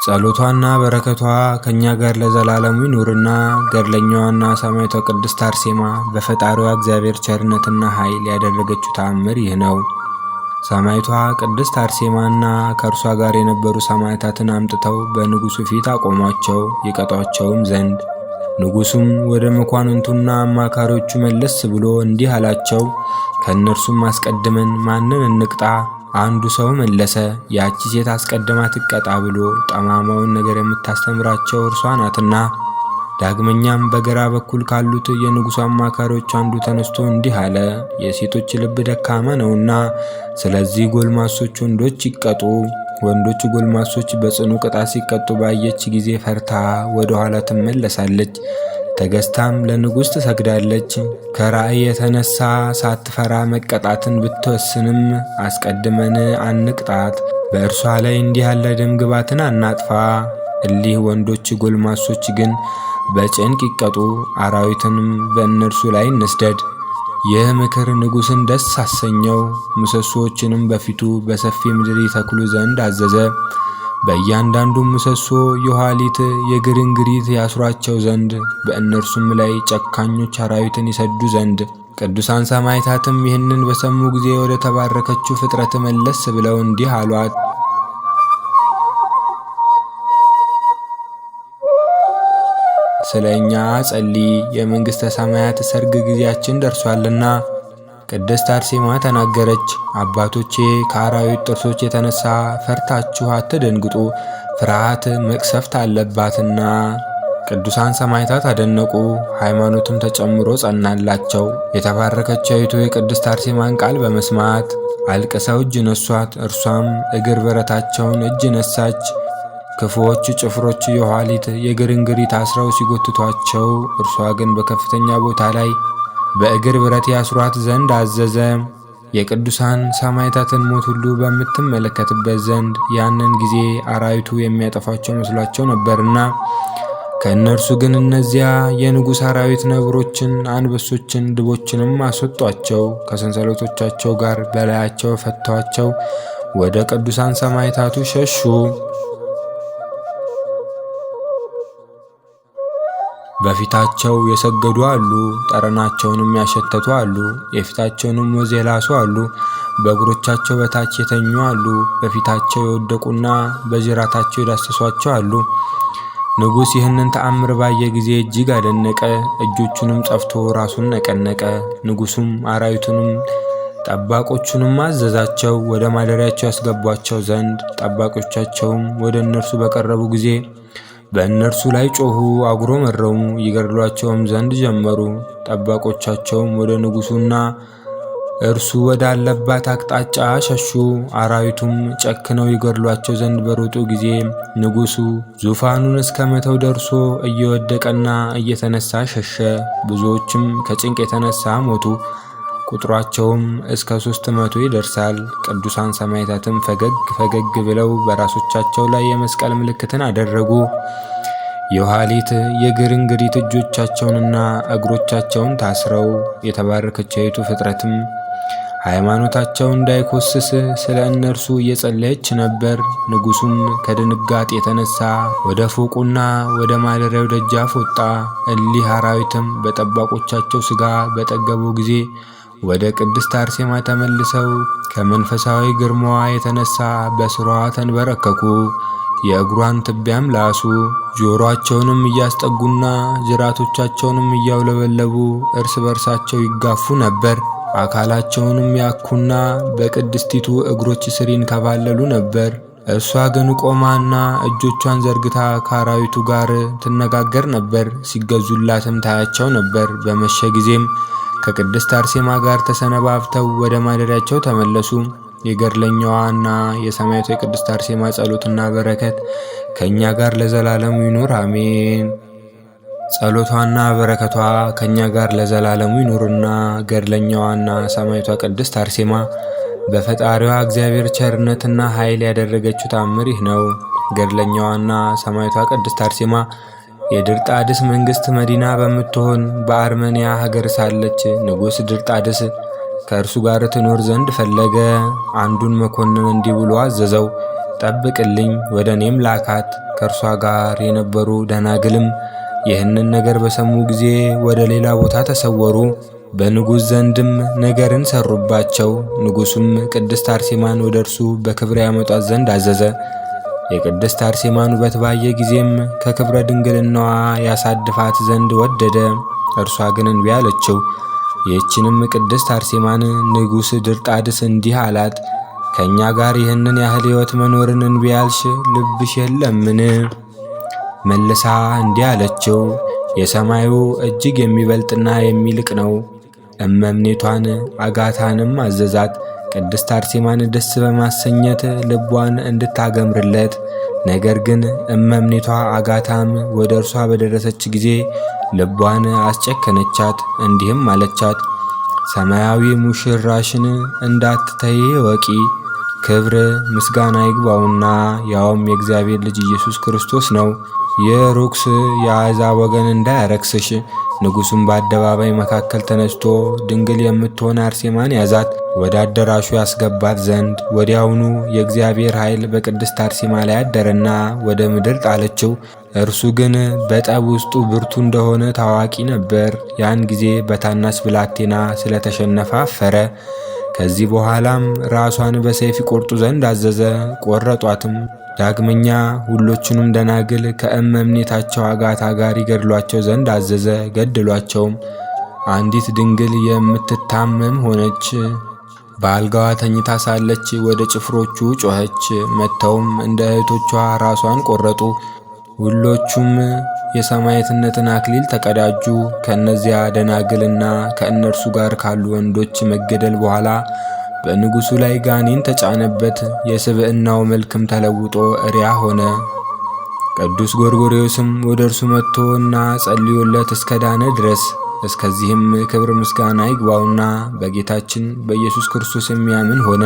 ጸሎቷና በረከቷ ከኛ ጋር ለዘላለሙ ይኑርና ገድለኛዋና ሰማዕቷ ቅድስት አርሴማ በፈጣሪዋ እግዚአብሔር ቸርነትና ኃይል ያደረገችው ተአምር ይህ ነው። ሰማዕቷ ቅድስት አርሴማና ከእርሷ ጋር የነበሩ ሰማዕታትን አምጥተው በንጉሡ ፊት አቆሟቸው ይቀጧቸውም ዘንድ። ንጉሡም ወደ መኳንንቱና አማካሪዎቹ መለስ ብሎ እንዲህ አላቸው፣ ከእነርሱም አስቀድመን ማንን እንቅጣ? አንዱ ሰው መለሰ፣ ያቺ ሴት አስቀድማ ትቀጣ ብሎ ጠማማውን ነገር የምታስተምራቸው እርሷ ናትና። ዳግመኛም በግራ በኩል ካሉት የንጉሡ አማካሪዎች አንዱ ተነስቶ እንዲህ አለ፣ የሴቶች ልብ ደካማ ነውና ስለዚህ ጎልማሶች ወንዶች ይቀጡ። ወንዶቹ ጎልማሶች በጽኑ ቅጣት ሲቀጡ ባየች ጊዜ ፈርታ ወደ ኋላ ትመለሳለች። ተገዝታም ለንጉሥ ትሰግዳለች። ከራእይ የተነሳ ሳትፈራ መቀጣትን ብትወስንም አስቀድመን አንቅጣት፣ በእርሷ ላይ እንዲህ ያለ ደም ግባትን አናጥፋ። እሊህ ወንዶች ጎልማሶች ግን በጭንቅ ይቀጡ፣ አራዊትንም በእነርሱ ላይ እንስደድ። ይህ ምክር ንጉሥን ደስ አሰኘው። ምሰሶዎችንም በፊቱ በሰፊ ምድር ይተክሉ ዘንድ አዘዘ። በእያንዳንዱ ምሰሶ የኋሊት የግርንግሪት ያስሯቸው ዘንድ በእነርሱም ላይ ጨካኞች አራዊትን ይሰዱ ዘንድ። ቅዱሳን ሰማዕታትም ይህንን በሰሙ ጊዜ ወደ ተባረከችው ፍጥረት መለስ ብለው እንዲህ አሏት፣ ስለ እኛ ጸልይ፣ የመንግሥተ ሰማያት ሰርግ ጊዜያችን ደርሷልና። ቅድስት አርሴማ ተናገረች፣ አባቶቼ ከአራዊት ጥርሶች የተነሳ ፈርታችሁ አትደንግጡ፣ ፍርሃት መቅሰፍት አለባትና። ቅዱሳን ሰማዕታት አደነቁ፣ ሃይማኖትም ተጨምሮ ጸናላቸው። የተባረከችይቱ የቅድስት አርሴማን ቃል በመስማት አልቅሰው እጅ ነሷት። እርሷም እግር በረታቸውን እጅ ነሳች። ክፉዎች ጭፍሮች የኋሊት የግርንግሪት አስረው ሲጎትቷቸው፣ እርሷ ግን በከፍተኛ ቦታ ላይ በእግር ብረት ያስሯት ዘንድ አዘዘ። የቅዱሳን ሰማዕታትን ሞት ሁሉ በምትመለከትበት ዘንድ ያንን ጊዜ አራዊቱ የሚያጠፏቸው መስሏቸው ነበርና፣ ከእነርሱ ግን እነዚያ የንጉሥ አራዊት ነብሮችን፣ አንበሶችን፣ ድቦችንም አስወጧቸው። ከሰንሰለቶቻቸው ጋር በላያቸው ፈተዋቸው፣ ወደ ቅዱሳን ሰማዕታቱ ሸሹ። በፊታቸው የሰገዱ አሉ፣ ጠረናቸውንም ያሸተቱ አሉ፣ የፊታቸውንም ወዝ የላሱ አሉ፣ በእግሮቻቸው በታች የተኙ አሉ፣ በፊታቸው የወደቁና በጅራታቸው የዳሰሷቸው አሉ። ንጉሥ ይህንን ተአምር ባየ ጊዜ እጅግ አደነቀ፣ እጆቹንም ጸፍቶ ራሱን ነቀነቀ። ንጉሡም አራዊቱንም ጠባቆቹንም አዘዛቸው ወደ ማደሪያቸው ያስገቧቸው ዘንድ። ጠባቆቻቸውም ወደ እነርሱ በቀረቡ ጊዜ በእነርሱ ላይ ጮኹ፣ አጉረመረሙ፣ ይገድሏቸውም ዘንድ ጀመሩ። ጠባቆቻቸውም ወደ ንጉሡና እርሱ ወዳለባት አቅጣጫ ሸሹ። አራዊቱም ጨክነው ይገድሏቸው ዘንድ በሮጡ ጊዜ ንጉሡ ዙፋኑን እስከ መተው ደርሶ እየወደቀና እየተነሳ ሸሸ። ብዙዎችም ከጭንቅ የተነሳ ሞቱ፣ ቁጥሯቸውም እስከ 300 ይደርሳል። ቅዱሳን ሰማዕታትም ፈገግ ብለው በራሶቻቸው ላይ የመስቀል ምልክትን አደረጉ። የኋሊት የግርንግሪት እጆቻቸውንና እግሮቻቸውን ታስረው የተባረከችይቱ ፍጥረትም ሃይማኖታቸው እንዳይኮስስ ስለ እነርሱ እየጸለየች ነበር። ንጉሡም ከድንጋጤ የተነሳ ወደ ፎቁና ወደ ማደሪያው ደጃፍ ወጣ። እሊህ አራዊትም በጠባቆቻቸው ሥጋ በጠገቡ ጊዜ ወደ ቅድስት አርሴማ ተመልሰው ከመንፈሳዊ ግርማዋ የተነሳ በስሯ ተንበረከኩ። የእግሯን ትቢያም ላሱ። ጆሮአቸውንም እያስጠጉና ጅራቶቻቸውንም እያውለበለቡ እርስ በርሳቸው ይጋፉ ነበር። አካላቸውንም ያኩና በቅድስቲቱ እግሮች ስር ይንከባለሉ ነበር። እርሷ ግን ቆማና እጆቿን ዘርግታ ከአራዊቱ ጋር ትነጋገር ነበር። ሲገዙላትም ታያቸው ነበር። በመሸ ጊዜም ከቅድስት አርሴማ ጋር ተሰነባብተው ወደ ማደሪያቸው ተመለሱ። የገድለኛዋና የሰማዕቷ የቅድስት አርሴማ ጸሎትና በረከት ከእኛ ጋር ለዘላለሙ ይኑር አሜን። ጸሎቷና በረከቷ ከእኛ ጋር ለዘላለሙ ይኑርና ገድለኛዋና ሰማዕቷ ቅድስት አርሴማ በፈጣሪዋ እግዚአብሔር ቸርነትና ኃይል ያደረገችው ተአምር ይህ ነው። ገድለኛዋና ሰማዕቷ ቅድስት አርሴማ የድርጣድስ መንግሥት መዲና በምትሆን በአርመንያ ሀገር ሳለች ንጉሥ ድርጣድስ ከእርሱ ጋር ትኖር ዘንድ ፈለገ። አንዱን መኮንን እንዲህ ብሎ አዘዘው፣ ጠብቅልኝ፣ ወደ እኔም ላካት። ከእርሷ ጋር የነበሩ ደናግልም ይህንን ነገር በሰሙ ጊዜ ወደ ሌላ ቦታ ተሰወሩ። በንጉሥ ዘንድም ነገርን ሰሩባቸው። ንጉሡም ቅድስት አርሴማን ወደ እርሱ በክብር ያመጧት ዘንድ አዘዘ። የቅድስት አርሴማን ውበት ባየ ጊዜም ከክብረ ድንግልናዋ ያሳድፋት ዘንድ ወደደ። እርሷ ግን እንቢ አለችው። ይህችንም ቅድስት አርሴማን ንጉሥ ድርጣድስ እንዲህ አላት፣ ከእኛ ጋር ይህንን ያህል ሕይወት መኖርን እንቢ ያልሽ ልብሽ የለምን? መልሳ እንዲህ አለችው፣ የሰማዩ እጅግ የሚበልጥና የሚልቅ ነው። እመምኔቷን አጋታንም አዘዛት፣ ቅድስት አርሴማን ደስ በማሰኘት ልቧን እንድታገምርለት። ነገር ግን እመምኔቷ አጋታም ወደ እርሷ በደረሰች ጊዜ ልቧን አስጨከነቻት። እንዲህም አለቻት፣ ሰማያዊ ሙሽራሽን እንዳትተይ ወቂ። ክብር ምስጋና ይግባውና ያውም የእግዚአብሔር ልጅ ኢየሱስ ክርስቶስ ነው። የርኩስ የአሕዛብ ወገን እንዳያረክስሽ። ንጉሡም በአደባባይ መካከል ተነስቶ ድንግል የምትሆን አርሴማን ያዛት፣ ወደ አዳራሹ ያስገባት ዘንድ። ወዲያውኑ የእግዚአብሔር ኃይል በቅድስት አርሴማ ላይ አደረና ወደ ምድር ጣለችው። እርሱ ግን በጠብ ውስጡ ብርቱ እንደሆነ ታዋቂ ነበር። ያን ጊዜ በታናሽ ብላቴና ስለተሸነፈ አፈረ። ከዚህ በኋላም ራሷን በሰይፍ ይቆርጡ ዘንድ አዘዘ። ቆረጧትም። ዳግመኛ ሁሎቹንም ደናግል ከእመምኔታቸው አጋታ ጋር ይገድሏቸው ዘንድ አዘዘ። ገድሏቸውም። አንዲት ድንግል የምትታመም ሆነች። በአልጋዋ ተኝታ ሳለች ወደ ጭፍሮቹ ጮኸች። መጥተውም እንደ እህቶቿ ራሷን ቆረጡ። ሁሎቹም የሰማዕትነትን አክሊል ተቀዳጁ። ከእነዚያ ደናግልና ከእነርሱ ጋር ካሉ ወንዶች መገደል በኋላ በንጉሡ ላይ ጋኔን ተጫነበት። የስብዕናው መልክም ተለውጦ እሪያ ሆነ። ቅዱስ ጎርጎርዮስም ወደ እርሱ መጥቶ እና ጸልዮለት እስከ ዳነ ድረስ እስከዚህም ክብር ምስጋና ይግባውና በጌታችን በኢየሱስ ክርስቶስ የሚያምን ሆነ።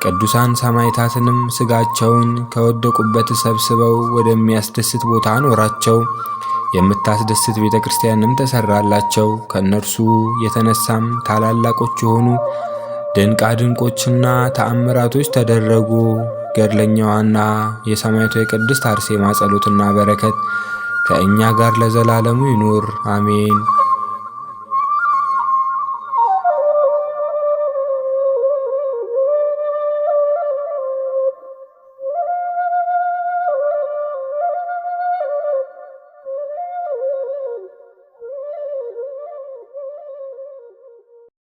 ቅዱሳን ሰማዕታትንም ሥጋቸውን ከወደቁበት ሰብስበው ወደሚያስደስት ቦታ አኖራቸው። የምታስደስት ቤተ ክርስቲያንም ተሰራላቸው። ከእነርሱ የተነሳም ታላላቆች የሆኑ ድንቃ ድንቆችና ተአምራቶች ተደረጉ። ገድለኛዋና የሰማዕቷ የቅድስት አርሴማ ጸሎትና በረከት ከእኛ ጋር ለዘላለሙ ይኑር አሜን።